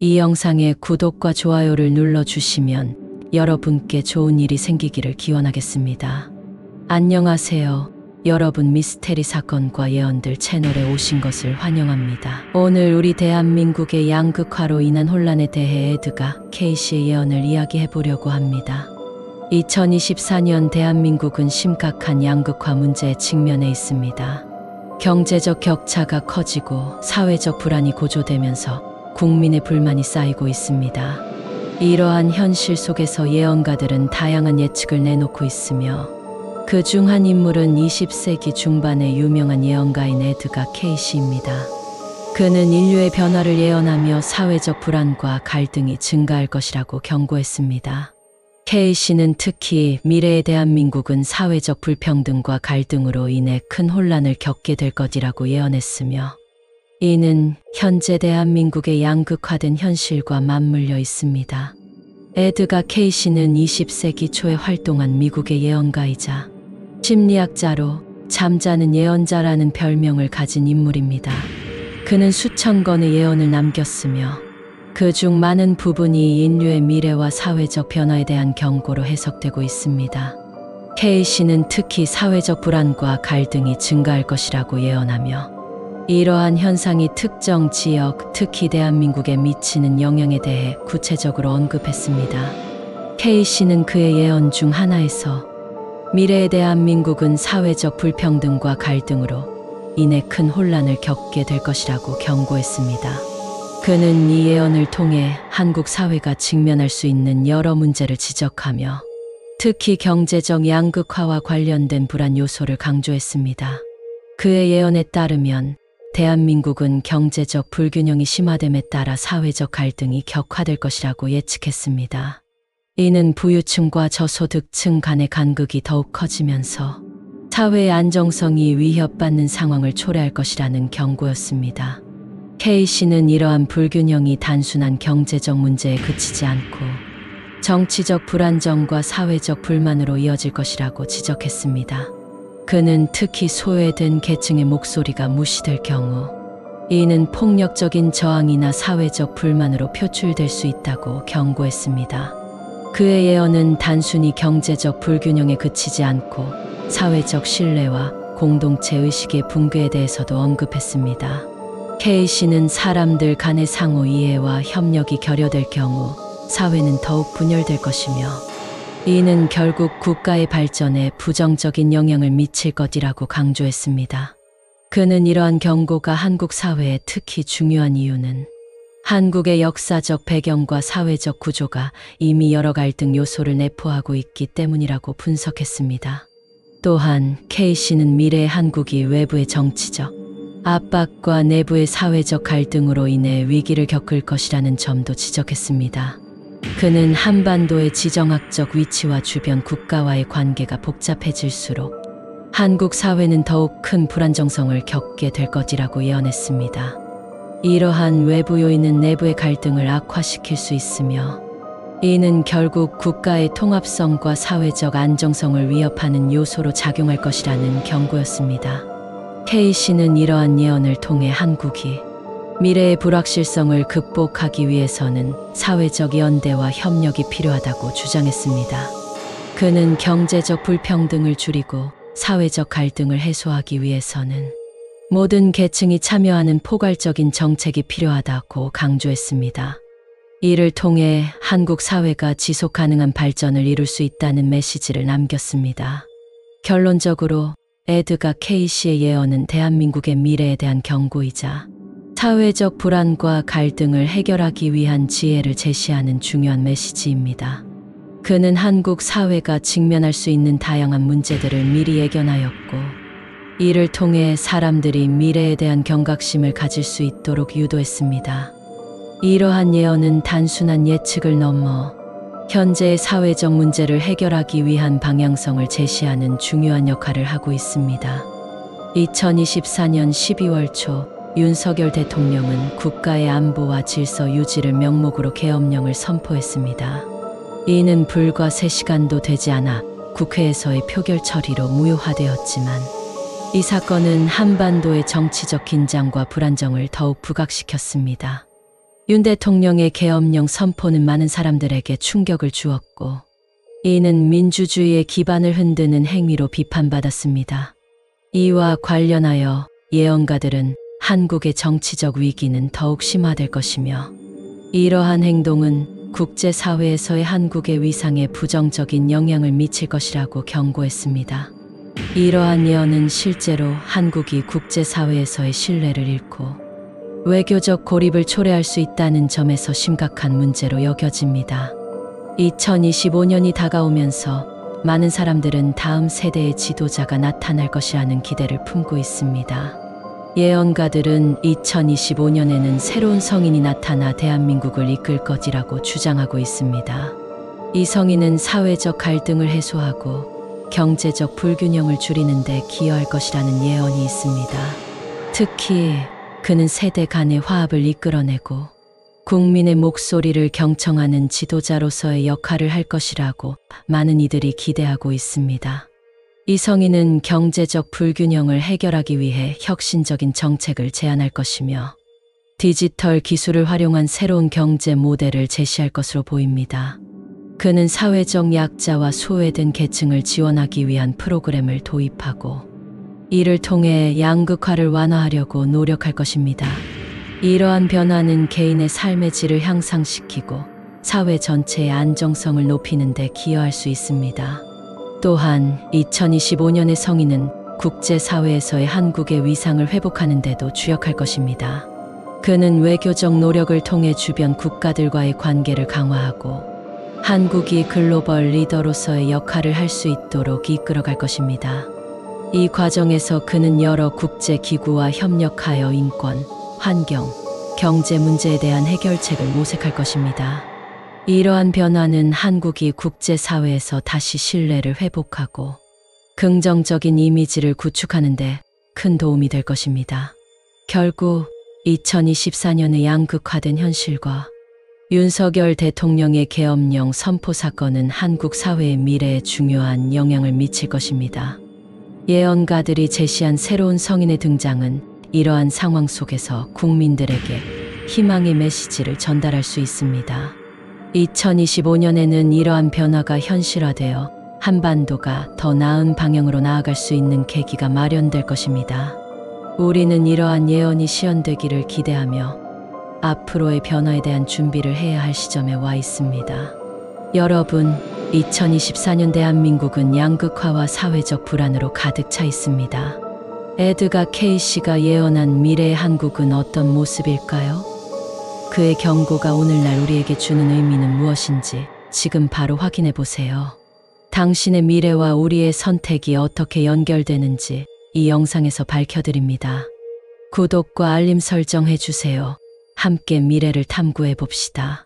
이 영상에 구독과 좋아요를 눌러주시면 여러분께 좋은 일이 생기기를 기원하겠습니다. 안녕하세요. 여러분, 미스테리 사건과 예언들 채널에 오신 것을 환영합니다. 오늘 우리 대한민국의 양극화로 인한 혼란에 대해 에드가 케이시의 예언을 이야기해 보려고 합니다. 2024년 대한민국은 심각한 양극화 문제에 직면해 있습니다. 경제적 격차가 커지고 사회적 불안이 고조되면서 국민의 불만이 쌓이고 있습니다. 이러한 현실 속에서 예언가들은 다양한 예측을 내놓고 있으며 그 중 한 인물은 20세기 중반의 유명한 예언가인 에드가 케이시입니다. 그는 인류의 변화를 예언하며 사회적 불안과 갈등이 증가할 것이라고 경고했습니다. 케이시는 특히 미래의 대한민국은 사회적 불평등과 갈등으로 인해 큰 혼란을 겪게 될 것이라고 예언했으며 이는 현재 대한민국의 양극화된 현실과 맞물려 있습니다. 에드가 케이시는 20세기 초에 활동한 미국의 예언가이자 심리학자로 잠자는 예언자라는 별명을 가진 인물입니다. 그는 수천 건의 예언을 남겼으며 그 중 많은 부분이 인류의 미래와 사회적 변화에 대한 경고로 해석되고 있습니다. 케이시는 특히 사회적 불안과 갈등이 증가할 것이라고 예언하며 이러한 현상이 특정 지역, 특히 대한민국에 미치는 영향에 대해 구체적으로 언급했습니다. 케이시는 그의 예언 중 하나에서 미래의 대한민국은 사회적 불평등과 갈등으로 인해 큰 혼란을 겪게 될 것이라고 경고했습니다. 그는 이 예언을 통해 한국 사회가 직면할 수 있는 여러 문제를 지적하며 특히 경제적 양극화와 관련된 불안 요소를 강조했습니다. 그의 예언에 따르면 대한민국은 경제적 불균형이 심화됨에 따라 사회적 갈등이 격화될 것이라고 예측했습니다. 이는 부유층과 저소득층 간의 간극이 더욱 커지면서 사회의 안정성이 위협받는 상황을 초래할 것이라는 경고였습니다. 케이시는 이러한 불균형이 단순한 경제적 문제에 그치지 않고 정치적 불안정과 사회적 불만으로 이어질 것이라고 지적했습니다. 그는 특히 소외된 계층의 목소리가 무시될 경우 이는 폭력적인 저항이나 사회적 불만으로 표출될 수 있다고 경고했습니다. 그의 예언은 단순히 경제적 불균형에 그치지 않고 사회적 신뢰와 공동체 의식의 붕괴에 대해서도 언급했습니다. 케이시는 사람들 간의 상호 이해와 협력이 결여될 경우 사회는 더욱 분열될 것이며 이는 결국 국가의 발전에 부정적인 영향을 미칠 것이라고 강조했습니다. 그는 이러한 경고가 한국 사회에 특히 중요한 이유는 한국의 역사적 배경과 사회적 구조가 이미 여러 갈등 요소를 내포하고 있기 때문이라고 분석했습니다. 또한 케이시는 미래의 한국이 외부의 정치적 압박과 내부의 사회적 갈등으로 인해 위기를 겪을 것이라는 점도 지적했습니다. 그는 한반도의 지정학적 위치와 주변 국가와의 관계가 복잡해질수록 한국 사회는 더욱 큰 불안정성을 겪게 될 것이라고 예언했습니다. 이러한 외부 요인은 내부의 갈등을 악화시킬 수 있으며 이는 결국 국가의 통합성과 사회적 안정성을 위협하는 요소로 작용할 것이라는 경고였습니다. 케이시는 이러한 예언을 통해 한국이 미래의 불확실성을 극복하기 위해서는 사회적 연대와 협력이 필요하다고 주장했습니다. 그는 경제적 불평등을 줄이고 사회적 갈등을 해소하기 위해서는 모든 계층이 참여하는 포괄적인 정책이 필요하다고 강조했습니다. 이를 통해 한국 사회가 지속 가능한 발전을 이룰 수 있다는 메시지를 남겼습니다. 결론적으로 에드가 케이시의 예언은 대한민국의 미래에 대한 경고이자 사회적 불안과 갈등을 해결하기 위한 지혜를 제시하는 중요한 메시지입니다. 그는 한국 사회가 직면할 수 있는 다양한 문제들을 미리 예견하였고 이를 통해 사람들이 미래에 대한 경각심을 가질 수 있도록 유도했습니다. 이러한 예언은 단순한 예측을 넘어 현재의 사회적 문제를 해결하기 위한 방향성을 제시하는 중요한 역할을 하고 있습니다. 2024년 12월 초 윤석열 대통령은 국가의 안보와 질서 유지를 명목으로 계엄령을 선포했습니다. 이는 불과 3시간도 되지 않아 국회에서의 표결 처리로 무효화되었지만 이 사건은 한반도의 정치적 긴장과 불안정을 더욱 부각시켰습니다. 윤 대통령의 계엄령 선포는 많은 사람들에게 충격을 주었고 이는 민주주의의 기반을 흔드는 행위로 비판받았습니다. 이와 관련하여 예언가들은 한국의 정치적 위기는 더욱 심화될 것이며 이러한 행동은 국제사회에서의 한국의 위상에 부정적인 영향을 미칠 것이라고 경고했습니다. 이러한 예언은 실제로 한국이 국제사회에서의 신뢰를 잃고 외교적 고립을 초래할 수 있다는 점에서 심각한 문제로 여겨집니다. 2025년이 다가오면서 많은 사람들은 다음 세대의 지도자가 나타날 것이라는 기대를 품고 있습니다. 예언가들은 2025년에는 새로운 성인이 나타나 대한민국을 이끌 것이라고 주장하고 있습니다. 이 성인은 사회적 갈등을 해소하고 경제적 불균형을 줄이는 데 기여할 것이라는 예언이 있습니다. 특히 그는 세대 간의 화합을 이끌어내고 국민의 목소리를 경청하는 지도자로서의 역할을 할 것이라고 많은 이들이 기대하고 있습니다. 이 성인은 경제적 불균형을 해결하기 위해 혁신적인 정책을 제안할 것이며 디지털 기술을 활용한 새로운 경제 모델을 제시할 것으로 보입니다. 그는 사회적 약자와 소외된 계층을 지원하기 위한 프로그램을 도입하고 이를 통해 양극화를 완화하려고 노력할 것입니다. 이러한 변화는 개인의 삶의 질을 향상시키고 사회 전체의 안정성을 높이는 데 기여할 수 있습니다. 또한 2025년의 성인은 국제사회에서의 한국의 위상을 회복하는 데도 주력할 것입니다. 그는 외교적 노력을 통해 주변 국가들과의 관계를 강화하고 한국이 글로벌 리더로서의 역할을 할 수 있도록 이끌어갈 것입니다. 이 과정에서 그는 여러 국제기구와 협력하여 인권, 환경, 경제 문제에 대한 해결책을 모색할 것입니다. 이러한 변화는 한국이 국제사회에서 다시 신뢰를 회복하고 긍정적인 이미지를 구축하는 데 큰 도움이 될 것입니다. 결국 2024년의 양극화된 현실과 윤석열 대통령의 계엄령 선포 사건은 한국 사회의 미래에 중요한 영향을 미칠 것입니다. 예언가들이 제시한 새로운 성인의 등장은 이러한 상황 속에서 국민들에게 희망의 메시지를 전달할 수 있습니다. 2025년에는 이러한 변화가 현실화되어 한반도가 더 나은 방향으로 나아갈 수 있는 계기가 마련될 것입니다. 우리는 이러한 예언이 실현되기를 기대하며 앞으로의 변화에 대한 준비를 해야 할 시점에 와 있습니다. 여러분, 2024년 대한민국은 양극화와 사회적 불안으로 가득 차 있습니다. 에드가 케이시가 예언한 미래의 한국은 어떤 모습일까요? 그의 경고가 오늘날 우리에게 주는 의미는 무엇인지 지금 바로 확인해 보세요. 당신의 미래와 우리의 선택이 어떻게 연결되는지 이 영상에서 밝혀드립니다. 구독과 알림 설정해 주세요. 함께 미래를 탐구해 봅시다.